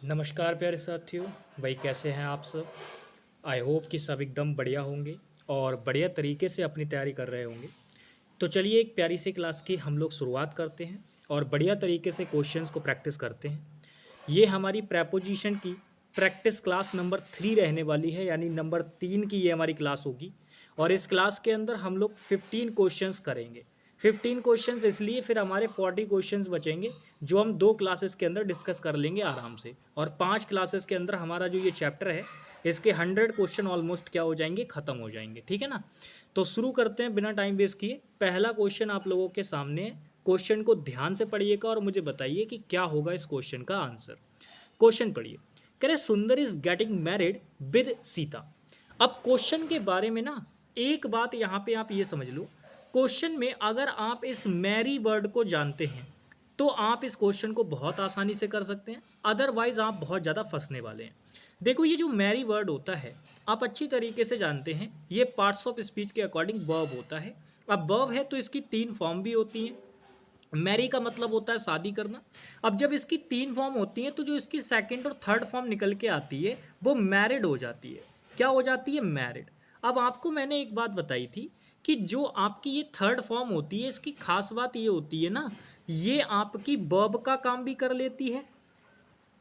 नमस्कार प्यारे साथियों। भाई कैसे हैं आप सब। आई होप कि सब एकदम बढ़िया होंगे और बढ़िया तरीके से अपनी तैयारी कर रहे होंगे। तो चलिए एक प्यारी सी क्लास की हम लोग शुरुआत करते हैं और बढ़िया तरीके से क्वेश्चंस को प्रैक्टिस करते हैं। ये हमारी प्रेपोजिशन की प्रैक्टिस क्लास नंबर 3 रहने वाली है, यानी नंबर 3 की ये हमारी क्लास होगी। और इस क्लास के अंदर हम लोग 15 क्वेश्चंस करेंगे। 15 क्वेश्चंस इसलिए, फिर हमारे 40 क्वेश्चंस बचेंगे जो हम 2 क्लासेस के अंदर डिस्कस कर लेंगे आराम से। और 5 क्लासेस के अंदर हमारा जो ये चैप्टर है इसके 100 क्वेश्चन ऑलमोस्ट क्या हो जाएंगे, ख़त्म हो जाएंगे। ठीक है ना। तो शुरू करते हैं बिना टाइम वेस्ट किए। पहला क्वेश्चन आप लोगों के सामने है। क्वेश्चन को ध्यान से पढ़िएगा और मुझे बताइए कि क्या होगा इस क्वेश्चन का आंसर। क्वेश्चन पढ़िए। कह रहे सुंदर is getting married with Sita. अब क्वेश्चन के बारे में ना एक बात यहाँ पे आप ये समझ लो। क्वेश्चन में अगर आप इस मैरी वर्ड को जानते हैं तो आप इस क्वेश्चन को बहुत आसानी से कर सकते हैं, अदरवाइज आप बहुत ज़्यादा फंसने वाले हैं। देखो ये जो मैरी वर्ड होता है आप अच्छी तरीके से जानते हैं, ये पार्ट्स ऑफ स्पीच के अकॉर्डिंग वर्ब होता है। अब वर्ब है तो इसकी 3 फॉर्म भी होती हैं। मैरी का मतलब होता है शादी करना। अब जब इसकी 3 फॉर्म होती हैं तो जो इसकी सेकंड और थर्ड फॉर्म निकल के आती है वो मैरिड हो जाती है। क्या हो जाती है? मैरिड। अब आपको मैंने एक बात बताई थी कि जो आपकी ये थर्ड फॉर्म होती है इसकी खास बात ये होती है ना, ये आपकी वर्ब का काम भी कर लेती है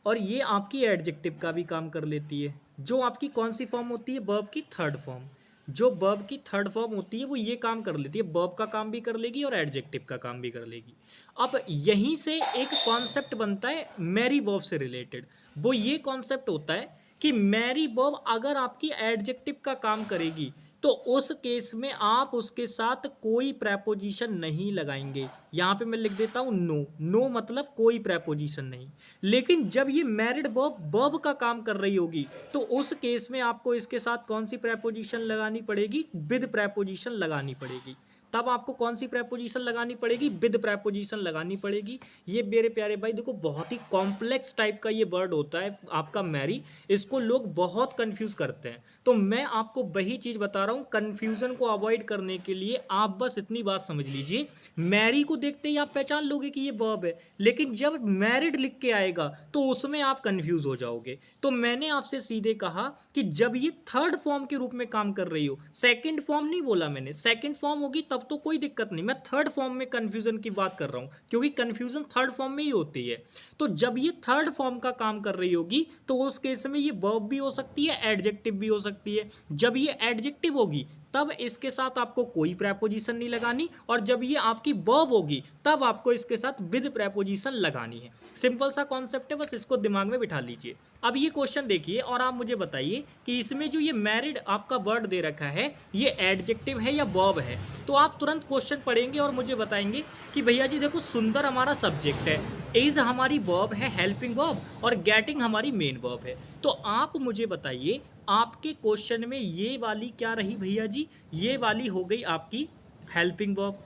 और ये आपकी एडजेक्टिव का भी काम कर लेती है। जो आपकी कौन सी फॉर्म होती है? वर्ब की थर्ड फॉर्म। जो वर्ब की थर्ड फॉर्म होती है वो ये काम कर लेती है, वर्ब का काम भी कर लेगी और एडजेक्टिव का काम भी कर लेगी। अब यहीं से एक कॉन्सेप्ट बनता है मैरी वर्ब से रिलेटेड। वो ये कॉन्सेप्ट होता है कि मैरी वर्ब अगर आपकी एडजेक्टिव का काम करेगी तो उस केस में आप उसके साथ कोई प्रेपोजिशन नहीं लगाएंगे। यहाँ पे मैं लिख देता हूँ नो। नो मतलब कोई प्रेपोजिशन नहीं। लेकिन जब ये मैरिड वर्ब वर्ब का काम कर रही होगी तो उस केस में आपको इसके साथ कौन सी प्रेपोजिशन लगानी पड़ेगी? विद प्रेपोजिशन लगानी पड़ेगी। तब आपको कौन सी प्रेपोजिशन लगानी पड़ेगी? विद प्रेपोजिशन लगानी पड़ेगी। ये मेरे प्यारे भाई देखो बहुत ही कॉम्प्लेक्स टाइप का ये वर्ड होता है आपका मैरी। इसको लोग बहुत कंफ्यूज करते हैं। तो मैं आपको वही चीज़ बता रहा हूँ, कंफ्यूजन को अवॉइड करने के लिए आप बस इतनी बात समझ लीजिए। मैरी को देखते ही आप पहचान लोगे कि ये वर्ब है, लेकिन जब मैरिड लिख के आएगा तो उसमें आप कंफ्यूज हो जाओगे। तो मैंने आपसे सीधे कहा कि जब ये थर्ड फॉर्म के रूप में काम कर रही हो, सेकंड फॉर्म नहीं बोला मैंने, सेकंड फॉर्म होगी तब तो कोई दिक्कत नहीं, मैं थर्ड फॉर्म में कंफ्यूजन की बात कर रहा हूं क्योंकि कंफ्यूजन थर्ड फॉर्म में ही होती है। तो जब ये थर्ड फॉर्म का काम कर रही होगी तो उस केस में ये वर्ब भी हो सकती है, एडजेक्टिव भी हो सकती है। जब ये एडजेक्टिव होगी तब इसके साथ आपको कोई प्रेपोजिशन नहीं लगानी, और जब ये आपकी वर्ब होगी तब आपको इसके साथ विद प्रेपोजिशन लगानी है। सिंपल सा कॉन्सेप्ट है, बस इसको दिमाग में बिठा लीजिए। अब ये क्वेश्चन देखिए और आप मुझे बताइए कि इसमें जो ये मैरिड आपका वर्ड दे रखा है ये एडजेक्टिव है या वर्ब है। तो आप तुरंत क्वेश्चन पढ़ेंगे और मुझे बताएंगे कि भैया जी देखो सुंदर हमारा सब्जेक्ट है, इज हमारी वर्ब है, हेल्पिंग वर्ब, और गेटिंग हमारी मेन वर्ब है। तो आप मुझे बताइए आपके क्वेश्चन में ये वाली क्या रही भैया जी? ये वाली हो गई आपकी हेल्पिंग वर्ब,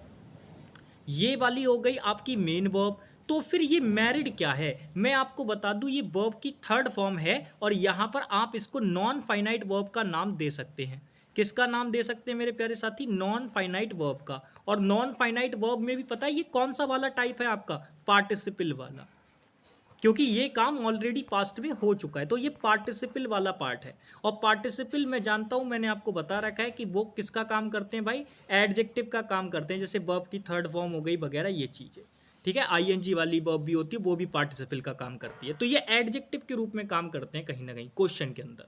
ये वाली हो गई आपकी मेन वर्ब। तो फिर ये मैरिड क्या है? मैं आपको बता दूं ये वर्ब की थर्ड फॉर्म है और यहां पर आप इसको नॉन फाइनाइट वर्ब का नाम दे सकते हैं। किसका नाम दे सकते हैं मेरे प्यारे साथी? नॉन फाइनाइट वर्ब का। और नॉन फाइनाइट वर्ब में भी पता है ये कौन सा वाला टाइप है आपका? पार्टिसिपल वाला, क्योंकि ये काम ऑलरेडी पास्ट में हो चुका है। तो ये पार्टिसिपल वाला पार्ट है। और पार्टिसिपल मैं जानता हूं, मैंने आपको बता रखा है कि वो किसका काम करते हैं भाई? एडजेक्टिव का काम करते हैं, जैसे वर्ब की थर्ड फॉर्म हो गई वगैरह ये चीज़ें। ठीक है, आईएनजी वाली वर्ब भी होती है, वो भी पार्टिसिपल का काम करती है। तो ये एडजेक्टिव के रूप में काम करते हैं कहीं ना कहीं क्वेश्चन के अंदर।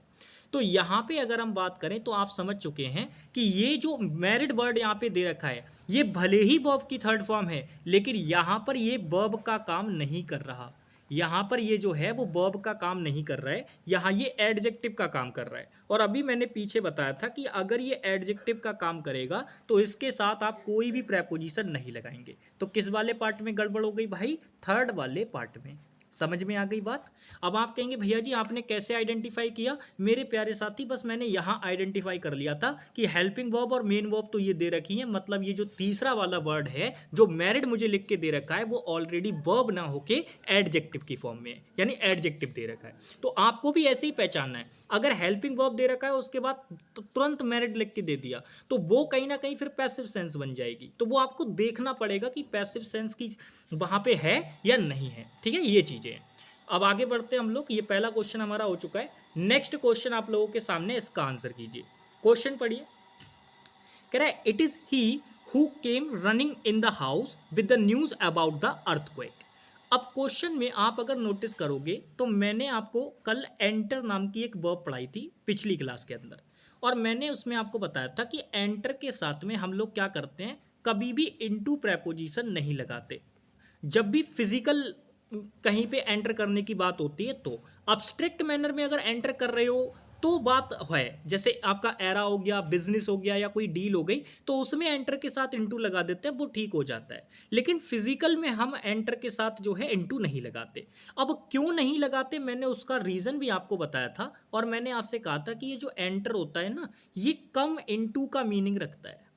तो यहाँ पे अगर हम बात करें तो आप समझ चुके हैं कि ये जो मैरिड वर्ड यहाँ पे दे रखा है ये भले ही वर्ब की थर्ड फॉर्म है लेकिन यहाँ पर ये वर्ब का काम नहीं कर रहा। यहाँ पर ये जो है वो वर्ब का काम नहीं कर रहा है, यहाँ ये एडजेक्टिव का काम कर रहा है। और अभी मैंने पीछे बताया था कि अगर ये एडजेक्टिव का काम करेगा तो इसके साथ आप कोई भी प्रेपोजिशन नहीं लगाएंगे। तो किस वाले पार्ट में गड़बड़ हो गई भाई? थर्ड वाले पार्ट में। समझ में आ गई बात? अब आप कहेंगे भैया जी आपने कैसे आइडेंटिफाई किया? मेरे प्यारे साथी बस मैंने यहाँ आइडेंटिफाई कर लिया था कि हेल्पिंग वर्ब और मेन वर्ब तो ये दे रखी है, मतलब ये जो तीसरा वाला वर्ड है जो मैरिड मुझे लिख के दे रखा है वो ऑलरेडी वर्ब ना होके एडजेक्टिव की फॉर्म में है, यानी एडजेक्टिव दे रखा है। तो आपको भी ऐसे ही पहचानना है। अगर हेल्पिंग वर्ब दे रखा है उसके बाद तुरंत मैरिड लिख के दे दिया तो वो कहीं ना कहीं फिर पैसिव सेंस बन जाएगी। तो वो आपको देखना पड़ेगा कि पैसिव सेंस की वहां पे है या नहीं है। ठीक है, ये चीजें हैं। अब आगे बढ़ते हैं हम लोग। ये पहला क्वेश्चन हमारा हो चुका है। नेक्स्ट क्वेश्चन आप लोगों के सामने, इसका आंसर कीजिए। क्वेश्चन पढ़िए। कह रहा है it is he who came running in the house with the news about the earthquake. अब क्वेश्चन में आप अगर नोटिस करोगे तो मैंने आपको कल एंटर नाम की एक वर्ब पढ़ाई थी पिछली क्लास के अंदर, और मैंने उसमें आपको बताया था कि एंटर के साथ में हम लोग क्या करते हैं, कभी भी इनटू प्रेपोजिशन नहीं लगाते। जब भी फिजिकल कहीं पे एंटर करने की बात होती है तो अब्स्ट्रैक्ट मैनर में अगर एंटर कर रहे हो तो बात है, जैसे आपका एरा हो गया, बिजनेस हो गया, या कोई डील हो गई, तो उसमें एंटर के साथ इनटू लगा देते हैं, वो ठीक हो जाता है। लेकिन फिजिकल में हम एंटर के साथ जो है इनटू नहीं लगाते। अब क्यों नहीं लगाते, मैंने उसका रीजन भी आपको बताया था, और मैंने आपसे कहा था कि ये जो एंटर होता है ना, ये कम इनटू का मीनिंग रखता है।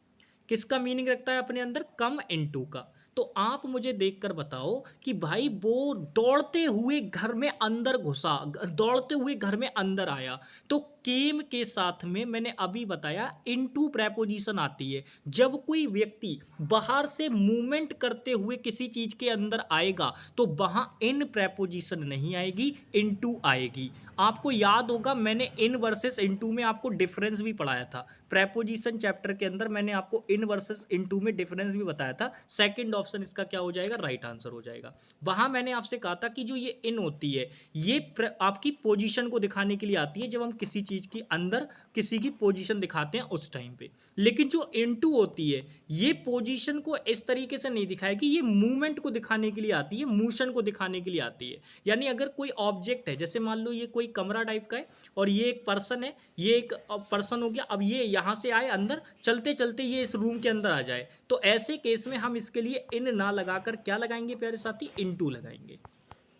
किसका मीनिंग रखता है अपने अंदर, कम इनटू का। तो आप मुझे देखकर बताओ कि भाई वो दौड़ते हुए घर में अंदर घुसा, दौड़ते हुए घर में अंदर आया, तो केम के साथ में मैंने अभी बताया इनटू प्रेपोजिशन आती है। जब कोई व्यक्ति बाहर से मूवमेंट करते हुए किसी चीज के अंदर आएगा तो वहां इन प्रेपोजिशन नहीं आएगी, इनटू आएगी। आपको याद होगा मैंने इन वर्सेस इनटू में आपको डिफरेंस भी पढ़ाया था। प्रेपोजिशन चैप्टर के अंदर मैंने आपको इन वर्सेस इनटू में डिफरेंस भी बताया था। सेकंड ऑप्शन इसका क्या हो जाएगा, राइट आंसर हो जाएगा। वहां मैंने आपसे कहा था कि जो ये इन होती है, ये आपकी पोजीशन को दिखाने के लिए आती है, जब हम किसी चीज के अंदर किसी की पोजीशन दिखाते हैं उस टाइम पे। लेकिन जो इनटू होती है, ये पोजीशन को इस तरीके से नहीं दिखाएगी, ये मूवमेंट को दिखाने के लिए आती है, मोशन को दिखाने के लिए आती है। यानी अगर कोई ऑब्जेक्ट है, जैसे मान लो ये कोई कमरा टाइप का है और ये एक पर्सन है, ये एक पर्सन हो गया, अब ये यहां से आए अंदर, चलते चलते ये इस रूम के अंदर आ जाए, तो ऐसे केस में हम इसके लिए इन ना लगाकर क्या लगाएंगे प्यारे साथी, इनटू लगाएंगे।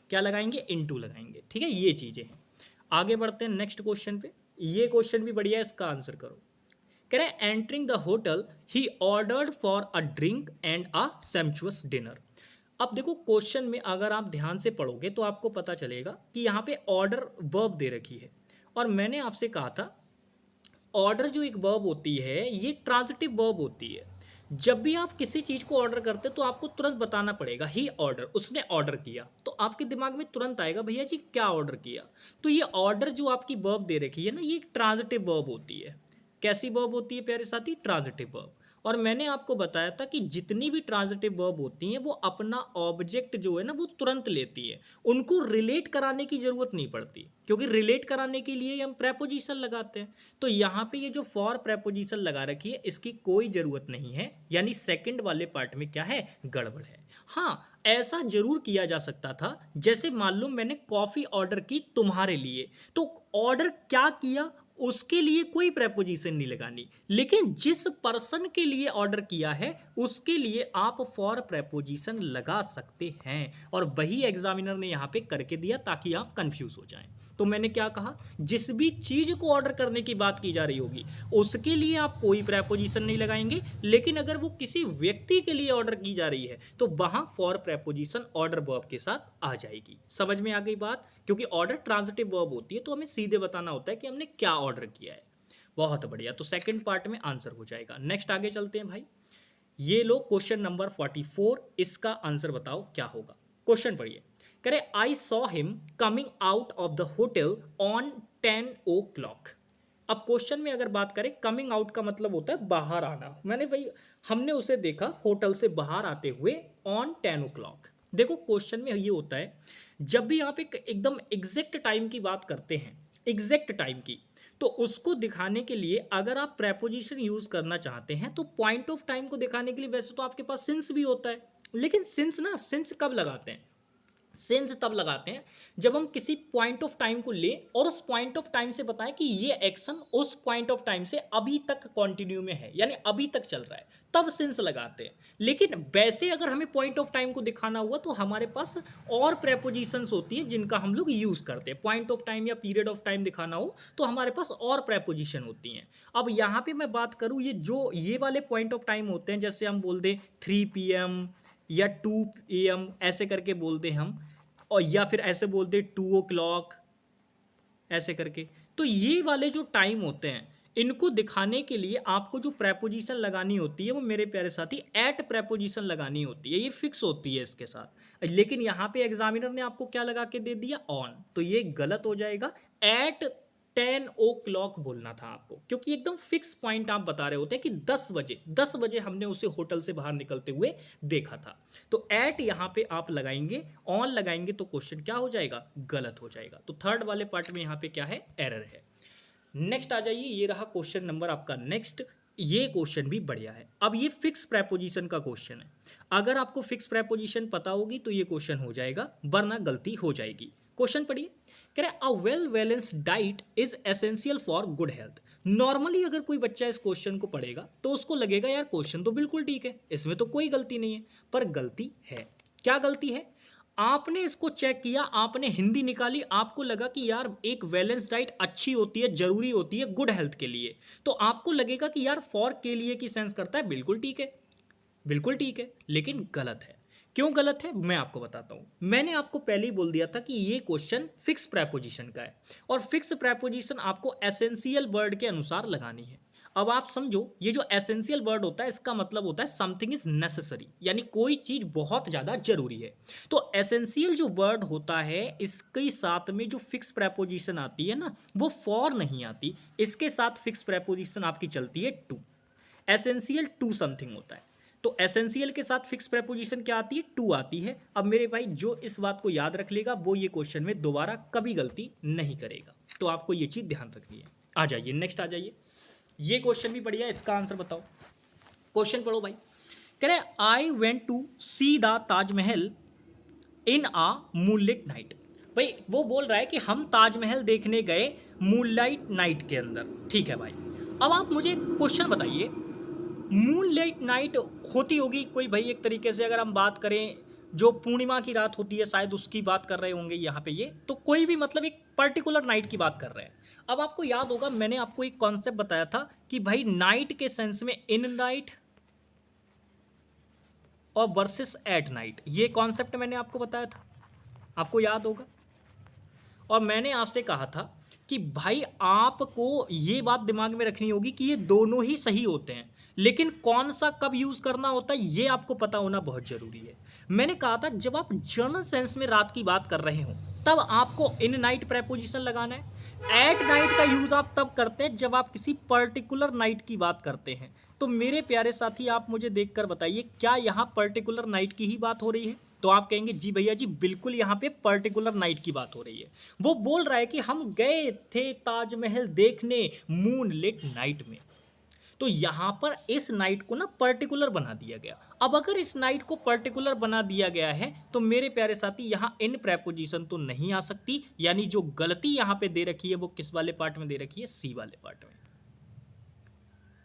क्या लगाएंगे, इनटू लगाएंगे। ठीक है, ये चीजें हैं। आगे बढ़ते हैं नेक्स्ट क्वेश्चन पे। ये क्वेश्चन भी बढ़िया है, इसका आंसर करो। कह रहे हैं entering the hotel he ordered for a drink and a sumptuous dinner. अब देखो क्वेश्चन में अगर आप ध्यान से पढ़ोगे तो आपको पता चलेगा कि यहाँ पे ऑर्डर वर्ब दे रखी है, और मैंने आपसे कहा था ऑर्डर जो एक वर्ब होती है ये ट्रांजिटिव वर्ब होती है। जब भी आप किसी चीज को ऑर्डर करते तो आपको तुरंत बताना पड़ेगा ही ऑर्डर, उसने ऑर्डर किया, तो आपके दिमाग में तुरंत आएगा भैया जी क्या ऑर्डर किया। तो ये ऑर्डर जो आपकी वर्ब दे रखी है ना, ये एक ट्रांजिटिव वर्ब होती है। कैसी वर्ब होती है प्यारे साथी, ट्रांजिटिव वर्ब। और मैंने आपको बताया था कि जितनी भी ट्रांजिटिव वर्ब होती हैं वो अपना ऑब्जेक्ट जो है ना वो तुरंत लेती है, उनको रिलेट कराने की जरूरत नहीं पड़ती, क्योंकि रिलेट कराने के लिए हम प्रेपोजिशन लगाते हैं। तो यहाँ पे ये जो फॉर प्रेपोजिशन लगा रखी है इसकी कोई जरूरत नहीं है, यानी सेकंड वाले पार्ट में क्या है, गड़बड़ है। हाँ, ऐसा जरूर किया जा सकता था, जैसे मान लो मैंने कॉफी ऑर्डर की तुम्हारे लिए, तो ऑर्डर क्या किया उसके लिए कोई प्रेपोजिशन नहीं लगानी, लेकिन जिस पर्सन के लिए ऑर्डर किया है उसके लिए आप फॉर प्रेपोजिशन लगा सकते हैं, और वही एग्जामिनर ने यहां पे करके दिया ताकि आप कंफ्यूज हो जाएं। तो मैंने क्या कहा, जिस भी चीज को ऑर्डर करने की बात की जा रही होगी उसके लिए आप कोई प्रेपोजिशन नहीं लगाएंगे, लेकिन अगर वो किसी व्यक्ति के लिए ऑर्डर की जा रही है तो वहां फॉर प्रेपोजिशन ऑर्डर वर्ब के साथ आ जाएगी। समझ में आ गई बात, क्योंकि ऑर्डर ट्रांजिटिव वर्ब होती है तो हमें सीधे बताना होता है कि हमने क्या ऑर्डर किया है। बहुत बढ़िया, तो सेकंड पार्ट में आंसर हो जाएगा। नेक्स्ट आगे चलते हैं भाई। ये लो क्वेश्चन नंबर 44, इसका आंसर बताओ क्या होगा। क्वेश्चन पढ़िए। कह रहे I saw him coming out of the hotel on 10 o'clock। अब क्वेश्चन में अगर बात करें, कमिंग आउट का मतलब होता है बाहर आना, मैंने भाई हमने उसे देखा होटल से बाहर आते हुए ऑन 10 o'clock। देखो क्वेश्चन में ये होता है, जब भी आप एक एकदम एग्जैक्ट टाइम की बात करते हैं, एग्जैक्ट टाइम की, तो उसको दिखाने के लिए अगर आप प्रेपोजिशन यूज करना चाहते हैं तो पॉइंट ऑफ टाइम को दिखाने के लिए वैसे तो आपके पास सिंस भी होता है, लेकिन सिंस ना, सिंस कब लगाते हैं, सिंस तब लगाते हैं जब हम किसी पॉइंट ऑफ टाइम को लें और उस पॉइंट ऑफ टाइम से बताएं कि ये एक्शन उस पॉइंट ऑफ टाइम से अभी तक कंटिन्यू में है, यानी अभी तक चल रहा है, तब सिंस लगाते हैं। लेकिन वैसे अगर हमें पॉइंट ऑफ टाइम को दिखाना हुआ तो हमारे पास और प्रेपोजिशंस होती है जिनका हम लोग यूज करते हैं। पॉइंट ऑफ टाइम या पीरियड ऑफ टाइम दिखाना हो तो हमारे पास और प्रेपोजिशन होती हैं। अब यहाँ पे मैं बात करूँ, ये वाले पॉइंट ऑफ टाइम होते हैं, जैसे हम बोल दें 3 PM या 2 AM, ऐसे करके बोल दें हम, और या फिर ऐसे बोलते 2 o'clock ऐसे करके। तो ये वाले जो टाइम होते हैं इनको दिखाने के लिए आपको जो प्रेपोजिशन लगानी होती है वो मेरे प्यारे साथी एट प्रेपोजिशन लगानी होती है, ये फिक्स होती है इसके साथ। लेकिन यहाँ पे एग्जामिनर ने आपको क्या लगा के दे दिया, ऑन, तो ये गलत हो जाएगा। एट 10 o'clock बोलना था आपको, क्योंकि एकदम फिक्स पॉइंट आप बता रहे होते हैं कि 10 बजे हमने उसे होटल से बाहर निकलते हुए देखा था। तो एट यहाँ पे आप लगाएंगे, ऑन लगाएंगे तो क्वेश्चन क्या हो जाएगा, गलत हो जाएगा। तो थर्ड वाले पार्ट में यहाँ पे क्या है, एरर है। नेक्स्ट आ जाइए, ये रहा क्वेश्चन नंबर आपका नेक्स्ट। ये क्वेश्चन भी बढ़िया है। अब ये फिक्स प्रेपोजिशन का क्वेश्चन है। अगर आपको फिक्स प्रेपोजिशन पता होगी तो ये क्वेश्चन हो जाएगा, वरना गलती हो जाएगी। क्वेश्चन पढ़िए, कह रहे a well balanced diet is essential for good health. Normally अगर कोई बच्चा इस क्वेश्चन को पढ़ेगा तो उसको लगेगा यार क्वेश्चन तो बिल्कुल ठीक है, इसमें तो कोई गलती नहीं है। पर गलती है। क्या गलती है? आपने इसको चेक किया, आपने हिंदी निकाली, आपको लगा कि यार एक बैलेंस डाइट अच्छी होती है, जरूरी होती है गुड हेल्थ के लिए, तो आपको लगेगा कि यार फॉर के लिए की सेंस करता है, बिल्कुल ठीक है, बिल्कुल ठीक है। लेकिन गलत है। क्यों गलत है मैं आपको बताता हूं। मैंने आपको पहले ही बोल दिया था कि ये क्वेश्चन फिक्स प्रेपोजिशन का है, और फिक्स प्रेपोजिशन आपको एसेंशियल वर्ड के अनुसार लगानी है। अब आप समझो, ये जो एसेंशियल वर्ड होता है इसका मतलब होता है समथिंग इज नेसेसरी, यानी कोई चीज बहुत ज्यादा जरूरी है। तो एसेंशियल जो वर्ड होता है इसके साथ में जो फिक्स प्रेपोजिशन आती है ना, वो फॉर नहीं आती, इसके साथ फिक्स प्रेपोजिशन आपकी चलती है टू। एसेंशियल टू समथिंग होता है, तो एसेंशियल के साथ फिक्स प्रेपोजिशन क्या आती है, टू आती है। अब मेरे भाई जो इस बात को याद रख लेगा वो ये क्वेश्चन में दोबारा कभी गलती नहीं करेगा, तो आपको ये चीज ध्यान रखनी है। आ जाइए नेक्स्ट, आ जाइए। ये क्वेश्चन भी बढ़िया, इसका आंसर बताओ। क्वेश्चन पढ़ो भाई। कह रहे I went to see the Taj Mahal in a moonlight night. भाई वो बोल रहा है कि हम ताजमहल देखने गए मूनलाइट नाइट के अंदर। ठीक है भाई, अब आप मुझे क्वेश्चन बताइए, मूनलाइट नाइट होती होगी कोई भाई, एक तरीके से अगर हम बात करें जो पूर्णिमा की रात होती है शायद उसकी बात कर रहे होंगे यहाँ पे ये, तो कोई भी मतलब एक पर्टिकुलर नाइट की बात कर रहे हैं। अब आपको याद होगा मैंने आपको एक कॉन्सेप्ट बताया था कि भाई नाइट के सेंस में इन नाइट और वर्सेस एट नाइट, ये कॉन्सेप्ट मैंने आपको बताया था, आपको याद होगा। और मैंने आपसे कहा था कि भाई आपको ये बात दिमाग में रखनी होगी कि ये दोनों ही सही होते हैं, लेकिन कौन सा कब यूज करना होता है ये आपको पता होना बहुत जरूरी है। मैंने कहा था जब आप जनरल सेंस में रात की बात कर रहे हो तब आपको इन नाइट प्रेपोजिशन लगाना है। एट नाइट का यूज आप तब करते हैं जब आप किसी पर्टिकुलर नाइट की बात करते हैं। तो मेरे प्यारे साथी आप मुझे देखकर बताइए, क्या यहाँ पर्टिकुलर नाइट की ही बात हो रही है? तो आप कहेंगे जी भैया जी बिल्कुल यहाँ पे पर्टिकुलर नाइट की बात हो रही है। वो बोल रहा है कि हम गए थे ताजमहल देखने मूनलाइट नाइट में, तो यहां पर इस नाइट को ना पर्टिकुलर बना दिया गया। अब अगर इस नाइट को पर्टिकुलर बना दिया गया है तो मेरे प्यारे साथी यहां इन प्रेपोजिशन तो नहीं आ सकती, यानी जो गलती यहां पे दे रखी है वो किस वाले पार्ट में दे रखी है, सी वाले पार्ट में।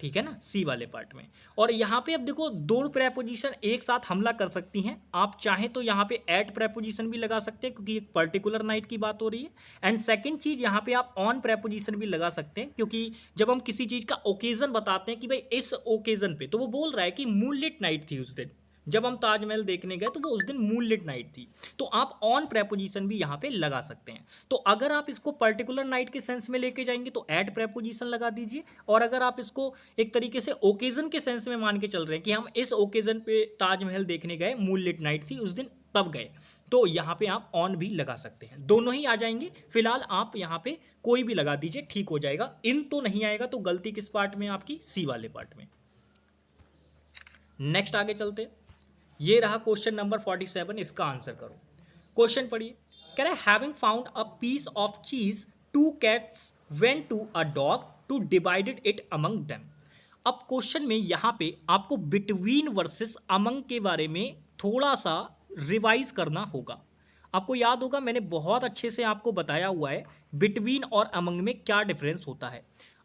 ठीक है ना, सी वाले पार्ट में। और यहाँ पे अब देखो दो प्रेपोजिशन एक साथ हमला कर सकती हैं। आप चाहें तो यहाँ पे एट प्रेपोजिशन भी लगा सकते हैं क्योंकि एक पर्टिकुलर नाइट की बात हो रही है। एंड सेकंड चीज यहाँ पे आप ऑन प्रेपोजिशन भी लगा सकते हैं, क्योंकि जब हम किसी चीज का ओकेजन बताते हैं कि भाई इस ओकेजन पे, तो वो बोल रहा है कि मूनलाइट नाइट थी उस दिन, जब हम ताजमहल देखने गए तो वो उस दिन मूनलाइट नाइट थी, तो आप ऑन प्रेपोजिशन भी यहाँ पे लगा सकते हैं। तो अगर आप इसको पर्टिकुलर नाइट के सेंस में लेके जाएंगे तो एट प्रेपोजिशन लगा दीजिए, और अगर आप इसको एक तरीके से ओकेजन के सेंस में मान के चल रहे हैं कि हम इस ओकेजन पे ताजमहल देखने गए, मूनलाइट नाइट थी उस दिन तब गए, तो यहाँ पे आप ऑन भी लगा सकते हैं। दोनों ही आ जाएंगे। फिलहाल आप यहाँ पे कोई भी लगा दीजिए, ठीक हो जाएगा। इन तो नहीं आएगा, तो गलती किस पार्ट में आपकी, सी वाले पार्ट में। नेक्स्ट आगे चलते हैं। ये रहा क्वेश्चन नंबर 47, इसका आंसर करो। क्वेश्चन पढ़िए। कह रहा है having found a piece of cheese, two cats went to a dog to divided it among them. अब क्वेश्चन में यहाँ पे आपको बिटवीन वर्सेस अमंग के बारे में थोड़ा सा रिवाइज करना होगा। आपको याद होगा मैंने बहुत अच्छे से आपको बताया हुआ है बिटवीन और अमंग में क्या डिफरेंस होता है।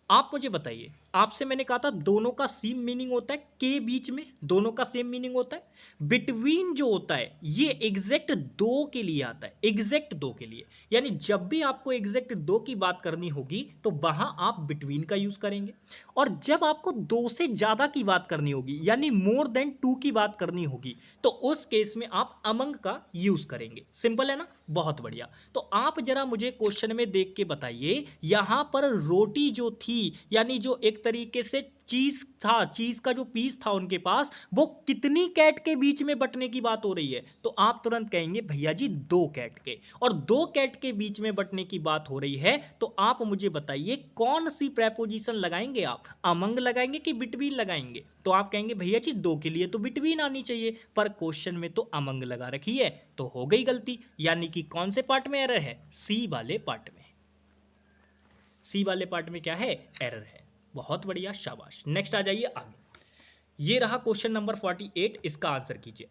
आप मुझे बताइए आपसे मैंने कहा था दोनों का सेम मीनिंग होता है, के बीच में दोनों का सेम मीनिंग होता है। बिटवीन जो होता है ये एग्जैक्ट दो के लिए आता है, एग्जैक्ट दो के लिए। यानी जब भी आपको एग्जैक्ट दो की बात करनी होगी तो वहां आप बिटवीन का यूज करेंगे, और जब आपको दो से ज्यादा की बात करनी होगी यानी मोर देन टू की बात करनी होगी तो उस केस में आप अमंग का यूज करेंगे। सिंपल है ना, बहुत बढ़िया। तो आप जरा मुझे क्वेश्चन में देख के बताइए, यहां पर रोटी जो थी यानी जो एक तरीके से चीज था, चीज का जो पीस था उनके पास, वो कितनी कैट के बीच में बंटने की बात हो रही है? तो आप तुरंत कहेंगे भैया जी दो कैट के, और दो कैट के बीच में बंटने की बात हो रही है तो आप मुझे बताइए कौन सी प्रेपोजिशन लगाएंगे आप, अमंग लगाएंगे कि बिटवीन लगाएंगे? तो आप कहेंगे भैया जी दो के लिए तो बिटवीन आनी चाहिए, पर क्वेश्चन में तो अमंग लगा रखी है, तो हो गई गलती। यानी कि कौन से पार्ट में एरर है? सी वाले पार्ट में। सी वाले पार्ट में क्या है? एरर है। बहुत बढ़िया, शाबाश। नेक्स्ट आ जाइए आगे। ये रहा क्वेश्चन नंबर 48, इसका आंसर कीजिए।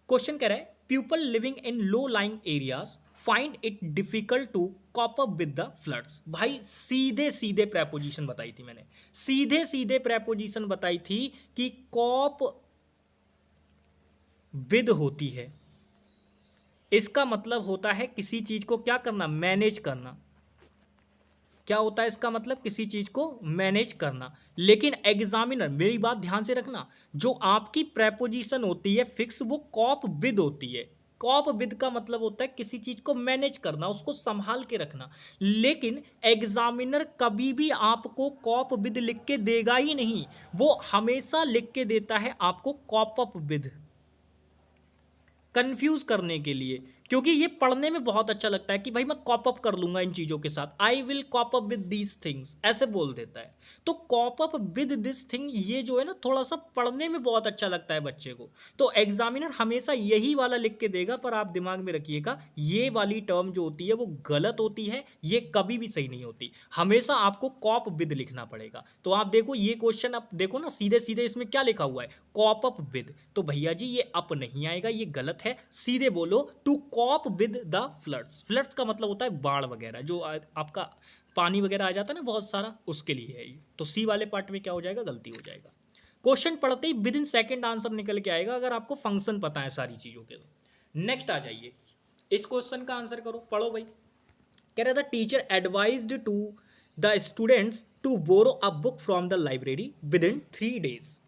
क्वेश्चन कह रहा है people living in low lying areas find it difficult to cope up with the floods. भाई सीधे सीधे प्रेपोजिशन बताई थी मैंने, सीधे सीधे प्रेपोजिशन बताई थी कि कॉप विद होती है, इसका मतलब होता है किसी चीज को क्या करना? मैनेज करना। क्या होता है इसका मतलब? किसी चीज को मैनेज करना। लेकिन एग्जामिनर, मेरी बात ध्यान से रखना, जो आपकी प्रेपोजिशन होती है फिक्स वो कॉप विद होती है। कॉप विद का मतलब होता है किसी चीज को मैनेज करना, उसको संभाल के रखना। लेकिन एग्जामिनर कभी भी आपको कॉप विद लिख के देगा ही नहीं, वो हमेशा लिख के देता है आपको कॉप अप विद, कंफ्यूज करने के लिए। क्योंकि ये पढ़ने में बहुत अच्छा लगता है कि भाई मैं कॉप अप कर लूंगा इन चीजों के साथ, I will corp up with these things, ऐसे बोल देता है। तो corp up with this thing ये जो है ना थोड़ा सा पढ़ने में बहुत अच्छा लगता है बच्चे को, तो एग्जामिनर हमेशा यही वाला लिख के देगा। पर आप दिमाग में रखिएगा ये वाली टर्म जो होती है वो गलत होती है, ये कभी भी सही नहीं होती, हमेशा आपको कॉप विद लिखना पड़ेगा। तो आप देखो ये क्वेश्चन, आप देखो ना सीधे सीधे इसमें क्या लिखा हुआ है? Corp up with. तो भैया जी ये अप नहीं आएगा, ये गलत है। सीधे बोलो to cope with the floods. Floods का मतलब होता है बाढ़ वगैरह, जो आपका पानी वगैरह आ जाता है ना बहुत सारा, उसके लिए है ये। तो सी वाले पार्ट में क्या हो जाएगा? गलती हो जाएगा। क्वेश्चन पढ़ते ही विद इन सेकेंड आंसर निकल के आएगा अगर आपको फंक्शन पता है सारी चीजों के। तो नेक्स्ट आ जाइए, इस क्वेश्चन का आंसर करो, पढ़ो भाई। कह रहा था teacher advised to the students to borrow a book from the library within 3 days।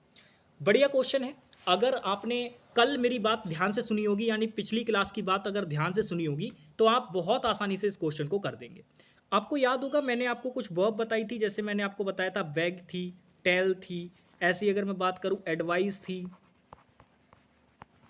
बढ़िया क्वेश्चन है। अगर आपने कल मेरी बात ध्यान से सुनी होगी, यानी पिछली क्लास की बात अगर ध्यान से सुनी होगी, तो आप बहुत आसानी से इस क्वेश्चन को कर देंगे। आपको याद होगा मैंने आपको कुछ वर्ब बताई थी, जैसे मैंने आपको बताया था बेग थी, टेल थी, ऐसी अगर मैं बात करूं एडवाइस थी,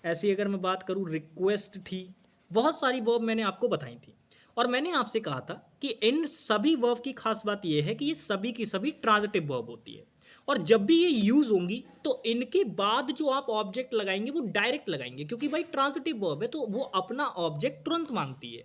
ऐसी अगर मैं बात करूं रिक्वेस्ट थी, बहुत सारी वर्ब मैंने आपको बताई थी। और मैंने आपसे कहा था कि इन सभी वर्ब की खास बात यह है कि ये सभी की सभी ट्रांजिटिव वर्ब होती है, और जब भी ये यूज होंगी तो इनके बाद जो आप ऑब्जेक्ट लगाएंगे वो डायरेक्ट लगाएंगे, क्योंकि भाई ट्रांजिटिव वर्ब है तो वो अपना ऑब्जेक्ट तुरंत मांगती है,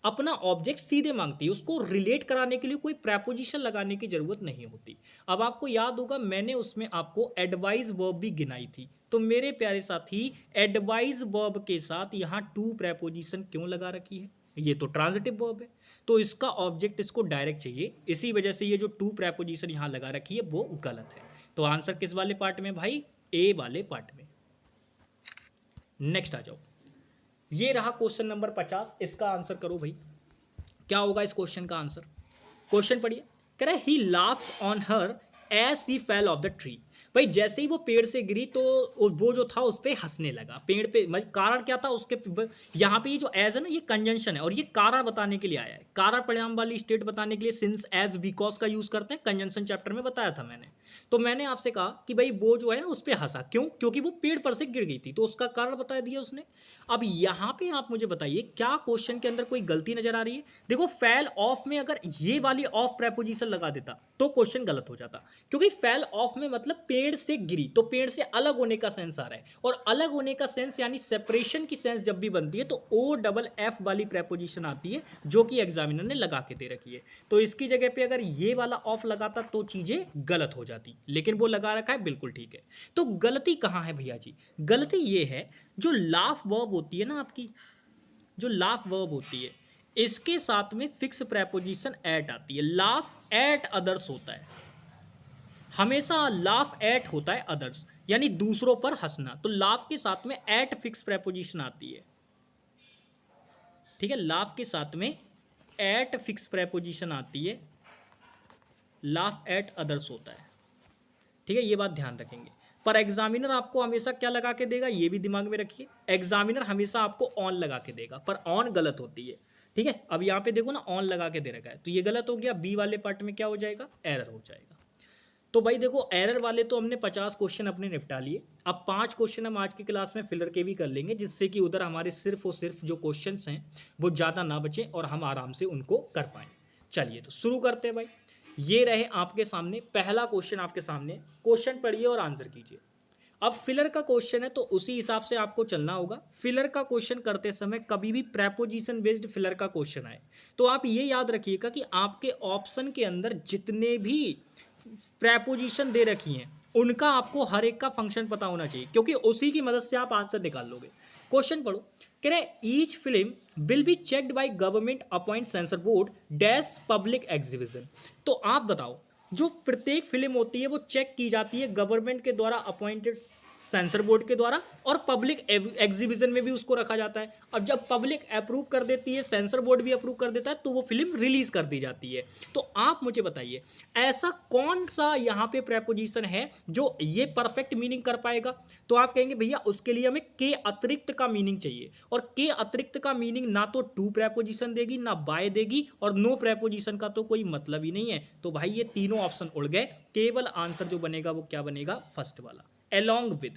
अपना ऑब्जेक्ट सीधे मांगती है, उसको रिलेट कराने के लिए कोई प्रेपोजिशन लगाने की जरूरत नहीं होती। अब आपको याद होगा मैंने उसमें आपको एडवाइज वर्ब भी गिनाई थी, तो मेरे प्यारे साथी एडवाइज वर्ब के साथ यहाँ टू प्रेपोजिशन क्यों लगा रखी है? ये तो ट्रांजिटिव वर्ब है, तो इसका ऑब्जेक्ट इसको डायरेक्ट चाहिए, इसी वजह से ये जो टू प्रेपोजिशन यहाँ लगा रखी है वो गलत है। तो आंसर किस वाले पार्ट में भाई? ए वाले पार्ट में। नेक्स्ट आ जाओ, ये रहा क्वेश्चन नंबर 50, इसका आंसर करो भाई। क्या होगा इस क्वेश्चन का आंसर? क्वेश्चन पढ़िए। कह रहा है he laughed on her as he fell off the tree. भाई जैसे ही वो पेड़ से गिरी तो वो जो था उस पर हंसने लगा, पेड़ पे। मतलब कारण क्या था उसके? यहाँ पे ये जो एज है ना ये कंजंक्शन है, और ये कारण बताने के लिए आया है, कारण परिणाम वाली स्टेट बताने के लिए सिंस एज बिकॉज का यूज करते हैं, कंजंक्शन चैप्टर में बताया था मैंने। तो मैंने आपसे कहा कि भाई वो जो है ना उस पर हंसा क्यों? क्योंकि वो पेड़ पर से गिर गई थी, तो उसका कारण बता दिया उसने। अब यहाँ पे आप मुझे बताइए क्या क्वेश्चन के अंदर कोई गलती नजर आ रही है? देखो फेल ऑफ में अगर ये वाली ऑफ प्रेपोजिशन लगा देता तो क्वेश्चन गलत हो जाता, क्योंकि फेल ऑफ में मतलब पेड़ से गिरी, तो पेड़ से अलग होने का सेंस आ रहा है, और अलग होने का सेंस यानी सेपरेशन की सेंस जब भी बनती है तो ओ डबल एफ वाली प्रेपोजिशन आती है, जो कि एग्जामिनर ने लगा के दे रखी है। तो इसकी जगह पे अगर ये वाला ऑफ लगाता तो चीजें गलत हो जाती, लेकिन वो लगा रखा है, बिल्कुल ठीक है। तो गलती कहां है भैया जी? गलती ये है जो लाफ वर्ब होती है ना आपकी, जो लाफ वर्ब होती है इसके साथ में फिक्स प्रेपोजिशन एट आती है, लाफ एट अदर्स होता है। हमेशा लाफ एट होता है अदर्स, यानी दूसरों पर हंसना, तो लाफ के साथ में एट फिक्स प्रेपोजिशन आती है। ठीक है, लाफ के साथ में एट फिक्स प्रेपोजिशन आती है, लाफ एट अदर्स होता है। ठीक है, ये बात ध्यान रखेंगे। पर एग्जामिनर आपको हमेशा क्या लगा के देगा, ये भी दिमाग में रखिए, एग्जामिनर हमेशा आपको ऑन लगा के देगा, पर ऑन गलत होती है। ठीक है, अब यहाँ पे देखो ना, ऑन लगा के दे रखा है, तो ये गलत हो गया, बी वाले पार्ट में क्या हो जाएगा, एरर हो जाएगा। तो भाई देखो, एरर वाले तो हमने 50 क्वेश्चन अपने निपटा लिए। अब 5 क्वेश्चन हम आज की क्लास में फिलर के भी कर लेंगे, जिससे कि उधर हमारे सिर्फ और सिर्फ जो क्वेश्चंस हैं वो ज़्यादा ना बचें और हम आराम से उनको कर पाएँ। चलिए तो शुरू करते हैं भाई। ये रहे आपके सामने पहला क्वेश्चन, आपके सामने क्वेश्चन पढ़िए और आंसर कीजिए। अब फिलर का क्वेश्चन है तो उसी हिसाब से आपको चलना होगा। फिलर का क्वेश्चन करते समय कभी भी प्रेपोजिशन बेस्ड फिलर का क्वेश्चन आए तो आप ये याद रखिएगा कि आपके ऑप्शन के अंदर जितने भी प्रेपोजिशन दे रखी हैं उनका आपको हर एक का फंक्शन पता होना चाहिए, क्योंकि उसी की मदद से आप आंसर निकाल लोगे। क्वेश्चन पढ़ो, कह रहे each film will be checked by government appoint censor board dash public exhibition. तो आप बताओ, जो प्रत्येक फिल्म होती है वो चेक की जाती है गवर्नमेंट के द्वारा अपॉइंटेड सेंसर बोर्ड के द्वारा, और पब्लिक एग्जीबिशन में भी उसको रखा जाता है। अब जब पब्लिक अप्रूव कर देती है, सेंसर बोर्ड भी अप्रूव कर देता है, तो वो फिल्म रिलीज कर दी जाती है। तो आप मुझे बताइए, ऐसा कौन सा यहाँ पे प्रेपोजिशन है जो ये परफेक्ट मीनिंग कर पाएगा? तो आप कहेंगे भैया उसके लिए हमें के अतिरिक्त का मीनिंग चाहिए, और के अतिरिक्त का मीनिंग ना तो टू प्रेपोजिशन देगी, ना बाय देगी, और नो प्रेपोजिशन का तो कोई मतलब ही नहीं है। तो भाई ये तीनों ऑप्शन उड़ गए, केवल आंसर जो बनेगा वो क्या बनेगा, फर्स्ट वाला, along with।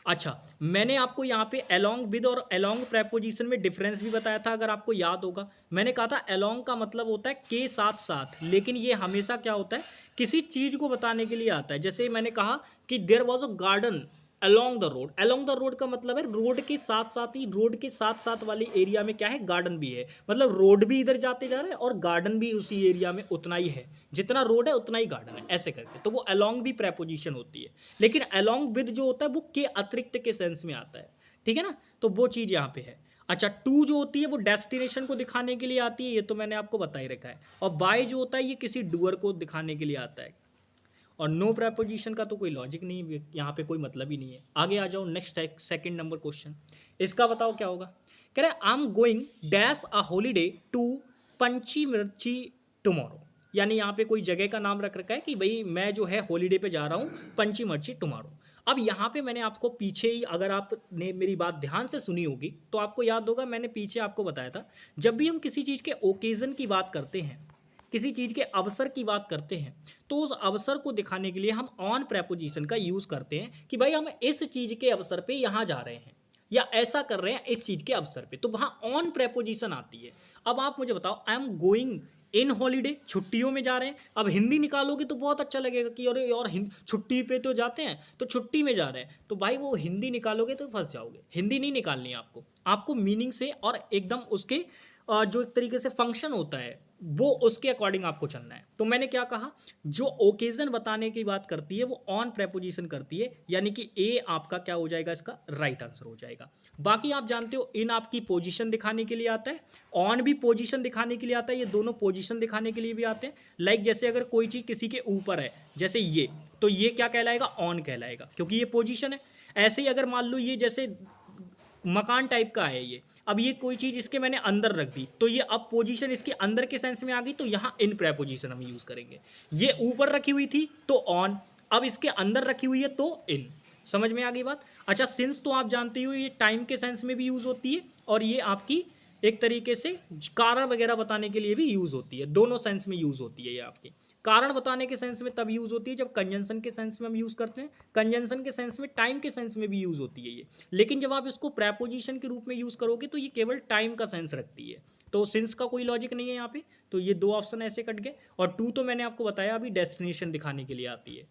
अच्छा, मैंने आपको यहाँ पे along with और along प्रेपोजिशन में डिफरेंस भी बताया था, अगर आपको याद होगा। मैंने कहा था along का मतलब होता है के साथ साथ, लेकिन ये हमेशा क्या होता है, किसी चीज को बताने के लिए आता है। जैसे मैंने कहा कि there was a garden along the road, along the road का मतलब है रोड के साथ साथ ही, रोड के साथ साथ वाली एरिया में क्या है, गार्डन भी है। मतलब रोड भी इधर जाते जा रहे हैं और गार्डन भी उसी एरिया में उतना ही है, जितना रोड है उतना ही गार्डन है, ऐसे करके। तो वो along भी प्रेपोजिशन होती है, लेकिन along with जो होता है वो के अतिरिक्त के सेंस में आता है। ठीक है ना, तो वो चीज यहाँ पे है। अच्छा, टू जो होती है वो डेस्टिनेशन को दिखाने के लिए आती है, ये तो मैंने आपको बता ही रखा है। और बाय जो होता है ये किसी डूअर को दिखाने के लिए आता है। और नो प्रेपोजिशन का तो कोई लॉजिक नहीं है, यहाँ पे कोई मतलब ही नहीं है। आगे आ जाओ, नेक्स्ट सेकंड नंबर क्वेश्चन, इसका बताओ क्या होगा। कह रहे I am going dash a holiday to Pachmarhi tomorrow, यानी यहाँ पे कोई जगह का नाम रख रखा है कि भाई मैं जो है हॉलीडे पे जा रहा हूँ पंची मर्ची टुमारो। अब यहाँ पे मैंने आपको पीछे ही, अगर आपने मेरी बात ध्यान से सुनी होगी तो आपको याद होगा, मैंने पीछे आपको बताया था, जब भी हम किसी चीज़ के ओकेजन की बात करते हैं, किसी चीज़ के अवसर की बात करते हैं, तो उस अवसर को दिखाने के लिए हम ऑन प्रेपोजिशन का यूज़ करते हैं कि भाई हम इस चीज़ के अवसर पे यहाँ जा रहे हैं या ऐसा कर रहे हैं इस चीज़ के अवसर पे, तो वहाँ ऑन प्रेपोजिशन आती है। अब आप मुझे बताओ, आई एम गोइंग इन हॉलीडे, छुट्टियों में जा रहे हैं। अब हिंदी निकालोगे तो बहुत अच्छा लगेगा कि अरे और छुट्टी पे तो जाते हैं, तो छुट्टी में जा रहे हैं, तो भाई वो हिंदी निकालोगे तो फंस जाओगे। हिंदी नहीं निकालनी है आपको, आपको मीनिंग से और एकदम उसके जो एक तरीके से फंक्शन होता है वो उसके अकॉर्डिंग आपको चलना है। तो मैंने क्या कहा, जो ओकेजन बताने की बात करती है वो ऑन प्रेपोजिशन करती है, यानी कि ए आपका क्या हो जाएगा, इसका राइट आंसर हो जाएगा। बाकी आप जानते हो, इन आपकी पोजीशन दिखाने के लिए आता है, ऑन भी पोजीशन दिखाने के लिए आता है, ये दोनों पोजीशन दिखाने के लिए भी आते हैं। लाइक जैसे अगर कोई चीज़ किसी के ऊपर है, जैसे ये, तो ये क्या कहलाएगा, ऑन कहलाएगा, क्योंकि ये पोजीशन है। ऐसे ही अगर मान लो ये जैसे मकान टाइप का है ये, अब ये कोई चीज़ इसके मैंने अंदर रख दी, तो ये अब पोजीशन इसके अंदर के सेंस में आ गई, तो यहाँ इन प्रेपोजिशन हम यूज़ करेंगे। ये ऊपर रखी हुई थी तो ऑन, अब इसके अंदर रखी हुई है तो इन। समझ में आ गई बात। अच्छा, सिंस तो आप जानते हो ये टाइम के सेंस में भी यूज़ होती है, और ये आपकी एक तरीके से कारण वगैरह बताने के लिए भी यूज़ होती है, दोनों सेंस में यूज़ होती है। ये आपकी कारण बताने के सेंस में तब यूज़ होती है जब कंजंक्शन के सेंस में हम यूज़ करते हैं, कंजंक्शन के सेंस में, टाइम के सेंस में भी यूज़ होती है ये। लेकिन जब आप इसको प्रेपोजिशन के रूप में यूज़ करोगे तो ये केवल टाइम का सेंस रखती है, तो सिंस का कोई लॉजिक नहीं है यहाँ पे। तो ये दो ऑप्शन ऐसे कट गए। और टू तो मैंने आपको बताया अभी डेस्टिनेशन दिखाने के लिए आती है।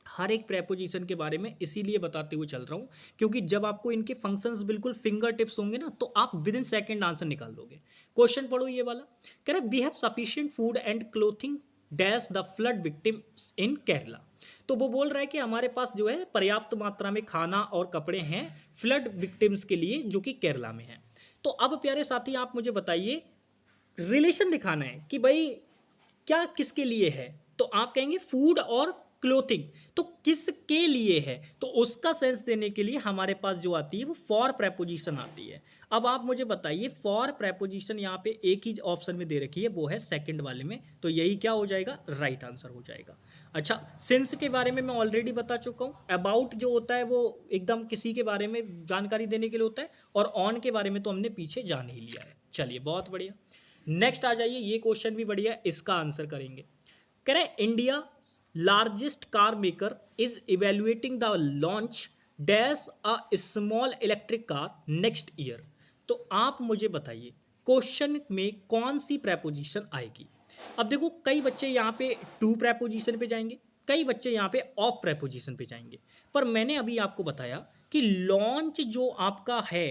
हर एक प्रेपोजिशन के बारे में इसीलिए बताते हुए चल रहा हूँ, क्योंकि जब आपको इनके फंक्शंस बिल्कुल फिंगर टिप्स होंगे ना, तो आप विद इन सेकेंड आंसर निकाल दोगे। क्वेश्चन पढ़ो ये वाला, कह रहा है we have sufficient food and clothing dash the flood victims in Kerala. तो वो बोल रहा है कि हमारे पास जो है पर्याप्त मात्रा में खाना और कपड़े हैं फ्लड विक्टिम्स के लिए, जो कि केरला में है। तो अब प्यारे साथी आप मुझे बताइए, रिलेशन दिखाना है कि भाई क्या किसके लिए है। तो आप कहेंगे फूड और क्लोथिंग, तो किसके लिए है, तो उसका सेंस देने के लिए हमारे पास जो आती है वो फॉर प्रेपोजिशन आती है। अब आप मुझे बताइए फॉर प्रेपोजिशन यहाँ पे एक ही ऑप्शन में दे रखी है, वो है सेकंड वाले में, तो यही क्या हो जाएगा, राइट आंसर हो जाएगा। अच्छा, सिंस के बारे में मैं ऑलरेडी बता चुका हूँ। अबाउट जो होता है वो एकदम किसी के बारे में जानकारी देने के लिए होता है, और ऑन के बारे में तो हमने पीछे जान ही लिया है। चलिए बहुत बढ़िया, नेक्स्ट आ जाइए, ये क्वेश्चन भी बढ़िया, इसका आंसर करेंगे। कह रहे India largest car maker is evaluating the launch dash a small electric car next year. तो आप मुझे बताइए क्वेश्चन में कौन सी प्रेपोजिशन आएगी। अब देखो कई बच्चे यहाँ पे टू प्रेपोजिशन पे जाएंगे, कई बच्चे यहाँ पे ऑफ प्रेपोजिशन पे जाएंगे, पर मैंने अभी आपको बताया कि लॉन्च जो आपका है,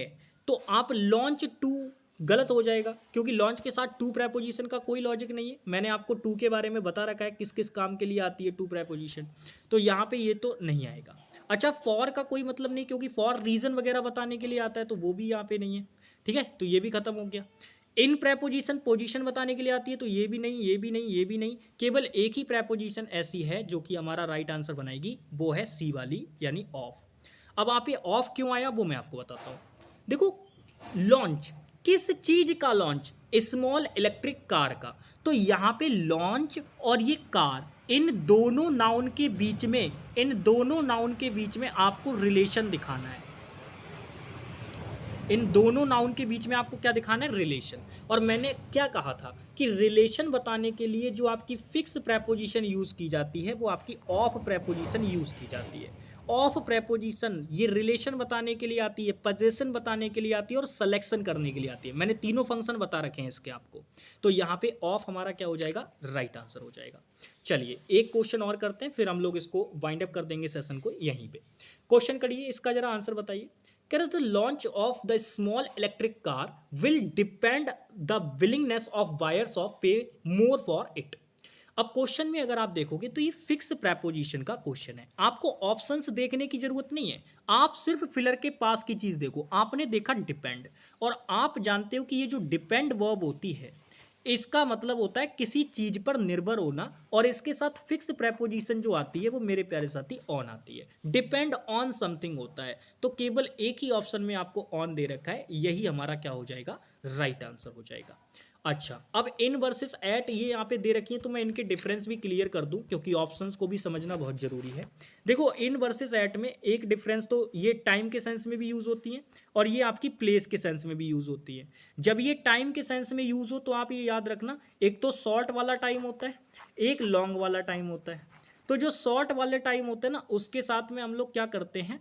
तो आप लॉन्च टू गलत हो जाएगा, क्योंकि लॉन्च के साथ टू प्रेपोजिशन का कोई लॉजिक नहीं है। मैंने आपको टू के बारे में बता रखा है किस किस काम के लिए आती है टू प्रेपोजिशन, तो यहाँ पे ये तो नहीं आएगा। अच्छा, फॉर का कोई मतलब नहीं, क्योंकि फॉर रीजन वगैरह बताने के लिए आता है, तो वो भी यहाँ पे नहीं है। ठीक है, तो ये भी खत्म हो गया। इन प्रेपोजिशन पोजीशन बताने के लिए आती है, तो ये भी नहीं, ये भी नहीं, ये भी नहीं। केवल एक ही प्रेपोजिशन ऐसी है जो कि हमारा राइट आंसर बनाएगी, वो है सी वाली, यानी ऑफ। अब आप ये ऑफ क्यों आया वो मैं आपको बताता हूँ। देखो लॉन्च, किस चीज का लॉन्च, स्मॉल इलेक्ट्रिक कार का, तो यहाँ पे लॉन्च और ये कार, इन दोनों नाउन के बीच में, इन दोनों नाउन के बीच में आपको रिलेशन दिखाना है। इन दोनों नाउन के बीच में आपको क्या दिखाना है, रिलेशन। और मैंने क्या कहा था कि रिलेशन बताने के लिए जो आपकी फिक्स प्रेपोजिशन यूज की जाती है वो आपकी ऑफ प्रेपोजिशन यूज की जाती है। ऑफ प्रेपोजिशन ये रिलेशन बताने के लिए आती है, पोजीशन बताने के लिए आती है, और सिलेक्शन करने के लिए आती है। मैंने तीनों फंक्शन बता रखे हैं इसके आपको, तो यहाँ पे ऑफ हमारा क्या हो जाएगा, राइट आंसर हो जाएगा। चलिए एक क्वेश्चन और करते हैं, फिर हम लोग इसको वाइंड अप कर देंगे सेशन को यहीं पे। क्वेश्चन करिए, इसका जरा आंसर बताइए। The launch of the small electric car will depend the willingness of buyers of pay more for it। अब क्वेश्चन में अगर आप देखोगे तो ये फिक्स प्रेपोजिशन का क्वेश्चन है, आपको ऑप्शंस देखने की जरूरत नहीं है, आप सिर्फ फिलर के पास की चीज देखो। आपने देखा डिपेंड, और आप जानते हो कि ये जो डिपेंड वर्ब होती है इसका मतलब होता है किसी चीज पर निर्भर होना, और इसके साथ फिक्स प्रेपोजिशन जो आती है वो मेरे प्यारे साथी ऑन आती है। डिपेंड ऑन समथिंग होता है, तो केवल एक ही ऑप्शन में आपको ऑन दे रखा है, यही हमारा क्या हो जाएगा, राइट आंसर हो जाएगा। अच्छा, अब इन वर्सेस एट ये यहाँ पे दे रखी है, तो मैं इनके डिफरेंस भी क्लियर कर दूं, क्योंकि ऑप्शंस को भी समझना बहुत जरूरी है। देखो इन वर्सेस एट में एक डिफरेंस, तो ये टाइम के सेंस में भी यूज होती है, और ये आपकी प्लेस के सेंस में भी यूज होती है। जब ये टाइम के सेंस में यूज हो तो आप ये याद रखना, एक तो शॉर्ट वाला टाइम होता है, एक लॉन्ग वाला टाइम होता है। तो जो शॉर्ट वाले टाइम होते हैं ना, उसके साथ में हम लोग क्या करते हैं,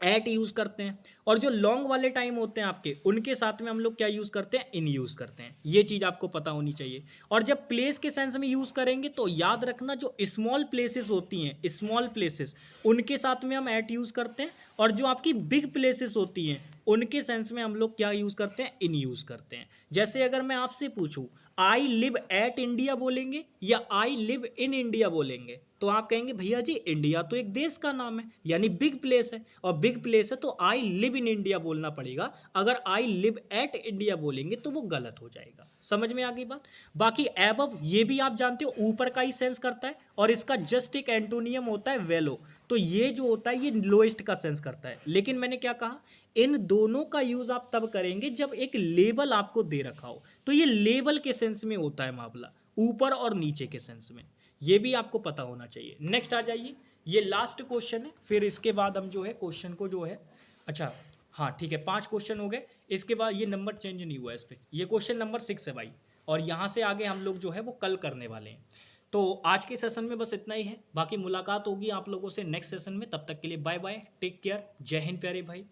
एट यूज करते हैं, और जो लॉन्ग वाले टाइम होते हैं आपके, उनके साथ में हम लोग क्या यूज करते हैं, इन यूज करते हैं। ये चीज आपको पता होनी चाहिए। और जब प्लेस के सेंस में यूज करेंगे तो याद रखना, जो स्मॉल प्लेसेस होती हैं, स्मॉल प्लेसेस, उनके साथ में हम एट यूज करते हैं, और जो आपकी बिग प्लेसेस होती हैं उनके सेंस में हम लोग क्या यूज करते हैं, इन यूज करते हैं। जैसे अगर मैं आपसे पूछूं आई लिव एट इंडिया बोलेंगे या आई लिव इन इंडिया बोलेंगे, तो आप कहेंगे भैया जी इंडिया तो एक देश का नाम है, यानी बिग प्लेस है, और बिग प्लेस है तो आई लिव इन इंडिया बोलना पड़ेगा। अगर आई लिव एट इंडिया बोलेंगे तो वो गलत हो जाएगा। समझ में आ गई बात। बाकी एबव ये भी आप जानते हो ऊपर का ही सेंस करता है, और इसका जस्ट एक एंटोनियम होता है वेलो, तो ये जो होता है ये लोएस्ट का सेंस करता है। लेकिन मैंने क्या कहा, इन दोनों का यूज आप तब करेंगे जब एक लेबल आपको दे रखा हो, तो ये लेबल के सेंस में होता है मामला, ऊपर और नीचे के सेंस में। ये भी आपको पता होना चाहिए। नेक्स्ट आ जाइए, ये लास्ट क्वेश्चन है, फिर इसके बाद हम जो है क्वेश्चन को जो है, अच्छा हाँ ठीक है 5 क्वेश्चन हो गए, इसके बाद ये नंबर चेंज नहीं हुआ है इस पर, ये क्वेश्चन नंबर 6 है भाई, और यहाँ से आगे हम लोग जो है वो कल करने वाले हैं। तो आज के सेशन में बस इतना ही है, बाकी मुलाकात होगी आप लोगों से नेक्स्ट सेशन में। तब तक के लिए बाय बाय, टेक केयर, जय हिंद प्यारे भाई।